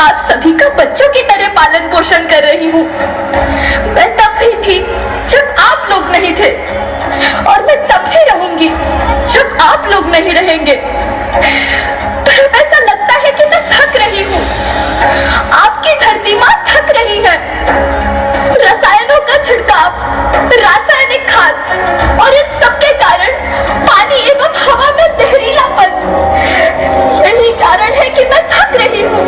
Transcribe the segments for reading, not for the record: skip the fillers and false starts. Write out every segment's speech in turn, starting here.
आप सभी का बच्चों की तरह पालन पोषण कर रही हूँ। मैं तब भी थी जब आप लोग नहीं थे, और मैं तब भी रहूंगी जब आप लोग नहीं रहेंगे। पर ऐसा लगता है कि मैं थक रही हूँ। आपकी धरती माँ थक रही है। रसायनों का छिड़काव, रासायनिक खाद और इन सब के कारण पानी एवं हवा में जहरीलापन, यही कारण है कि मैं थक रही हूँ।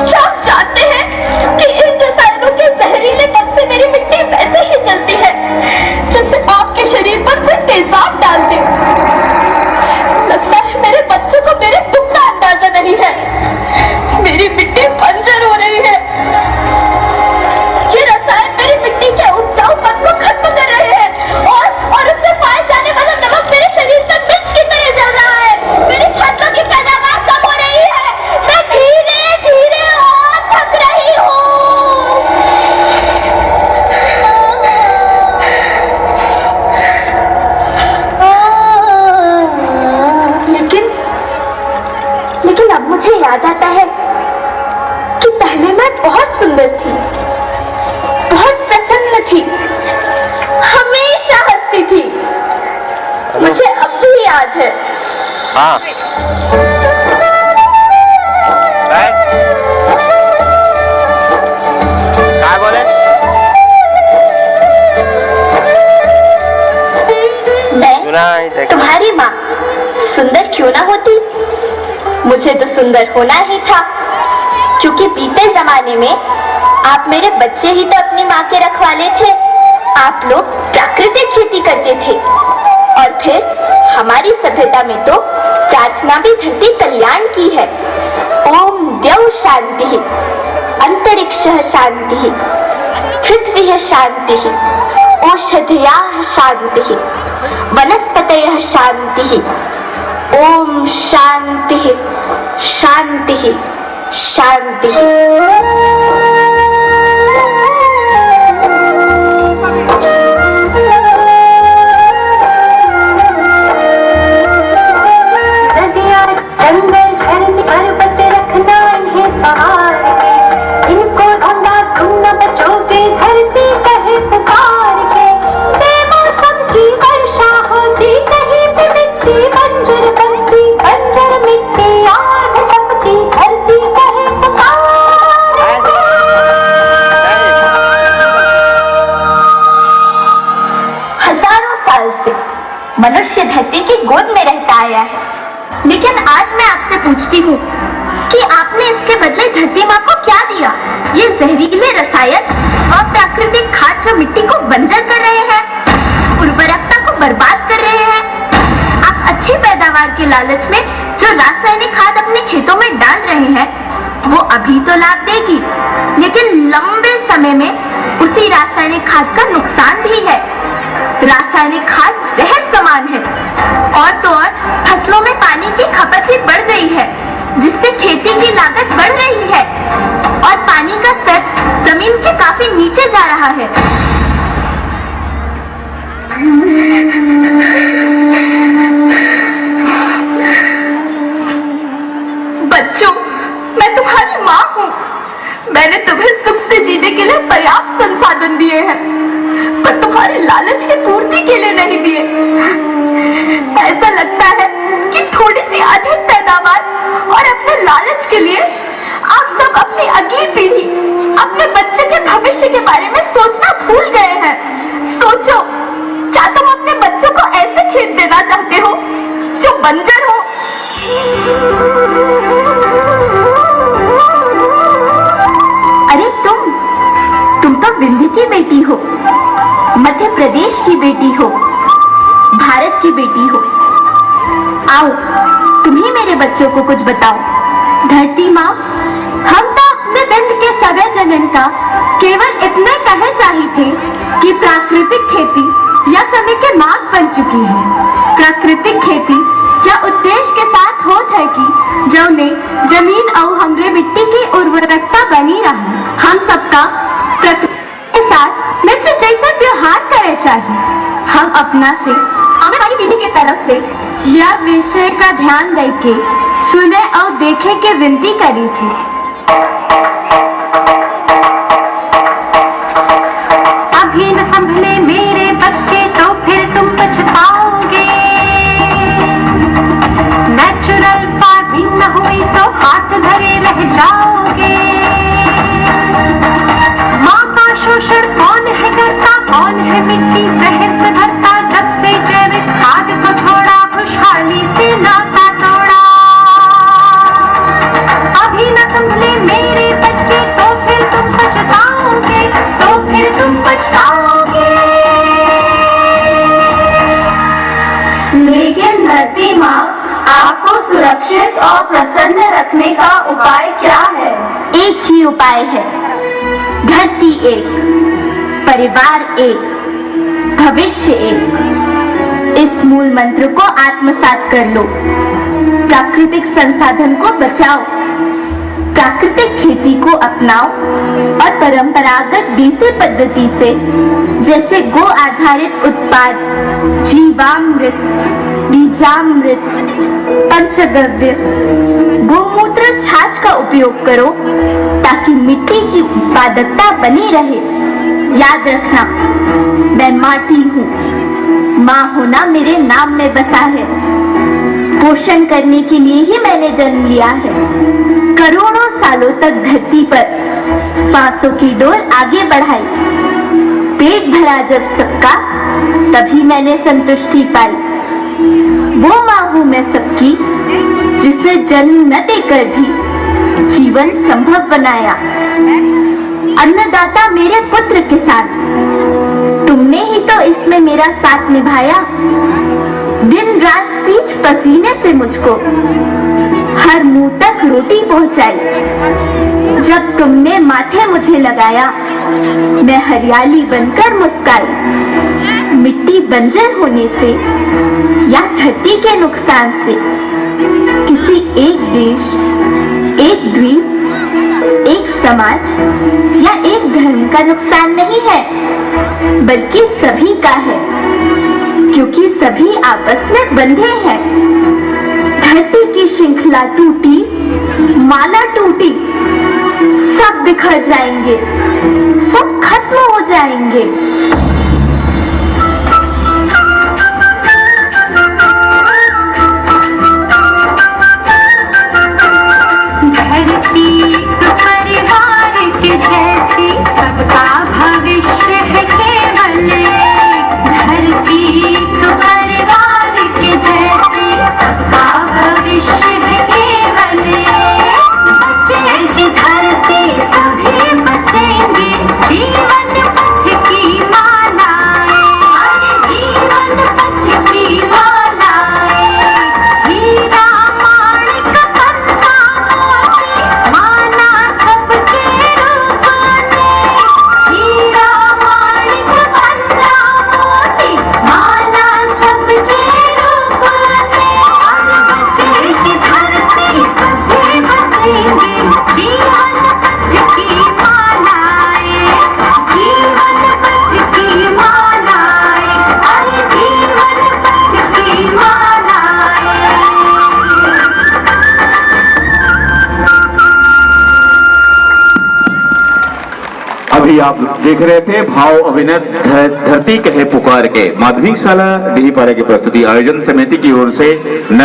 क्या आप जानते हैं कि इन रसायनों के जहरीलेपन से मेरी मिट्टी वैसे ही जलती है जैसे आपके शरीर पर कोई तेजाब डाल दे। लगता है मेरे बच्चों को मेरे दुख का अंदाजा नहीं है। मेरी मिट्टी बंजर हो रही है। ये रसायन मेरी मिट्टी के उपजाऊपन को खत्म कर रहे हैं और उससे पाए जाने वाला नमक मेरे शरीर तक मिर्च की तरह जल रहा है। मेरी फसलों की पैदावार कम हो रही है। मैं धीरे धीरे और थक रही हूँ। लेकिन अब मुझे याद आता है कि पहले मैं बहुत सुंदर थी, बहुत प्रसन्न थी, हमेशा हंसती थी। मुझे अब भी याद है। हाँ। क्या बोले? मैं तुम्हारी माँ सुंदर क्यों ना होती? मुझे तो सुंदर होना ही था, क्योंकि बीते जमाने में आप मेरे बच्चे ही तो अपनी माँ के रखवाले थे। आप लोग प्राकृतिक खेती करते थे, और फिर हमारी सभ्यता में तो प्रार्थना भी धरती कल्याण की है। ओम द्यौ शांति, अंतरिक्षः शांति, पृथ्वी शांति, औषधयः शांति, वनस्पतयः शांति। ओम शांति शांति शांति। नदियाँ, जंगल, झरने, पर्वत रखना इन्हें सहार के। इनको ढूंढा तुम न बचोगे, धरती कहे पुकार के। बेमौसम की वर्षा होती, कहीं भी मिट्टी बंजर बनती। बंजर मिट्टी और भटकती, धरती कहे पुकार। हजारों साल से मनुष्य धरती की गोद में रहता आया है, लेकिन आज मैं आपसे पूछती हूँ कि आपने इसके बदले धरती माँ को क्या दिया? ये जहरीले रसायन व प्राकृतिक खाद जो मिट्टी को बंजर कर रहे हैं, उर्वरकता को बर्बाद कर रहे हैं। आप अच्छी पैदावार के लालच में जो रासायनिक खाद अपने खेतों में डाल रहे हैं, वो अभी तो लाभ देगी, लेकिन लंबे समय में उसी रासायनिक खाद का नुकसान भी है। रासायनिक खाद जहर समान है, और तो और फसलों में पानी की खपत भी बढ़ गई है, जिससे खेती की लागत बढ़ रही है और पानी का स्तर जमीन के काफी नीचे जा रहा है। बच्चों, मैं तुम्हारी माँ हूँ। मैंने तुम्हें सुख से जीने के लिए पर्याप्त संसाधन दिए हैं, पर तुम्हारे लालच की पूर्ति के लिए नहीं दिए। ऐसा लगता है कि थोड़ी सी अधिक पैदावार और अपने लालच के लिए आप सब अपनी अगली पीढ़ी, अपने बच्चे के भविष्य के बारे में सोचना भूल गए हैं। सोचो, क्या तुम अपने बच्चों को ऐसे खेत देना चाहते हो जो बंजर हो? अरे तुम तो विंध्य की बेटी हो, मध्य प्रदेश की बेटी हो, भारत की बेटी हो। आओ, तुम ही मेरे बच्चों को कुछ बताओ। धरती माँ, हम तो अपने बिंद के सवै जगन का केवल इतना कहे चाही थे कि प्राकृतिक खेती या समय के मार्ग बन चुकी है। प्राकृतिक खेती या उद्देश्य के साथ होत है कि जौने जमीन और हमरे मिट्टी की उर्वरकता बनी रहे। हम सबका प्रकृति के साथ मित्र जैसा व्यवहार करे चाहिए। हम अपना से आने वाली पीढ़ी के तरफ से यह विषय का ध्यान देके सुने और देखे के विनती करी थी। अभी न संभले मेरे बच्चे तो फिर तुम पछताओगे। नेचुरल फार्मिंग न हुई तो हाथ धरे रह जाओगे। माँ का शोषण कौन है करता, कौन है मिट्टी जहर से भरता। जब से जैविक खाद को छोड़ा खुशहाली से नाता तोड़ा। अभी न संभले मेरे बच्चे तो फिर तुम पछताओगे, तो फिर तुम पछताओगे। लेकिन धरती माँ आपको सुरक्षित और प्रसन्न रखने का उपाय क्या है? एक ही उपाय है, धरती एक, परिवार एक, भविष्य एक। इस मूल मंत्र को आत्मसात कर लो। प्राकृतिक संसाधन को बचाओ, प्राकृतिक खेती को अपनाओ और परंपरागत देसी पद्धति से जैसे गो आधारित उत्पाद, जीवामृत, बीजामृत, पंचगव्य, गोमूत्र छाछ का उपयोग करो ताकि मिट्टी की उत्पादकता बनी रहे। याद रखना, मैं माटी हूँ, माँ होना मेरे नाम में बसा है। पोषण करने के लिए ही मैंने जन्म लिया है। करोड़ों सालों तक धरती पर सांसों की डोर आगे बढ़ाई। पेट भरा जब सबका, तभी मैंने संतुष्टि पाई। वो माँ हूँ मैं सबकी, जिसने जन्म न देकर भी जीवन संभव बनाया। अन्नदाता मेरे पुत्र किसान, तुमने ही तो इसमें मेरा साथ निभाया। दिन रात सींच पसीने से मुझको हर मुंह तक रोटी पहुंचाई। जब तुमने माथे मुझे लगाया, मैं हरियाली बनकर मुस्काई। मिट्टी बंजर होने से या धरती के नुकसान से किसी एक देश, एक द्वीप, एक समाज या एक धर्म का नुकसान नहीं है, बल्कि सभी का है, क्योंकि सभी आपस में बंधे हैं। धरती की श्रृंखला टूटी, माला टूटी, सब बिखर जाएंगे, सब खत्म हो जाएंगे। धरती तो परिवार के जैसी, सबका भविष्य है केवल एक। धरती तो परिवार के जैसी, सबका भविष्य है केवल एक। बचेगी धरती, सभी बचेंगे, जीवन पथ की मालाएं। अरे जीवन पथ की मालाएं। हीरा माणिक पन्ना मोती, माना सबके रूप ने। हीरा माणिक पन्ना मोती, माना सबके रूप ने। और बचेगी धरती, सभी बचेंगे, जीवन पथ की मालाएं। जीवन पथ की मालाएं। अरे जीवन पथ की मालाएं। अभी आप देख रहे थे भाव अभिनय धरती कहे पुकार के माध्यमिक शाला डीपारा की प्रस्तुति आयोजन समिति की ओर से नगर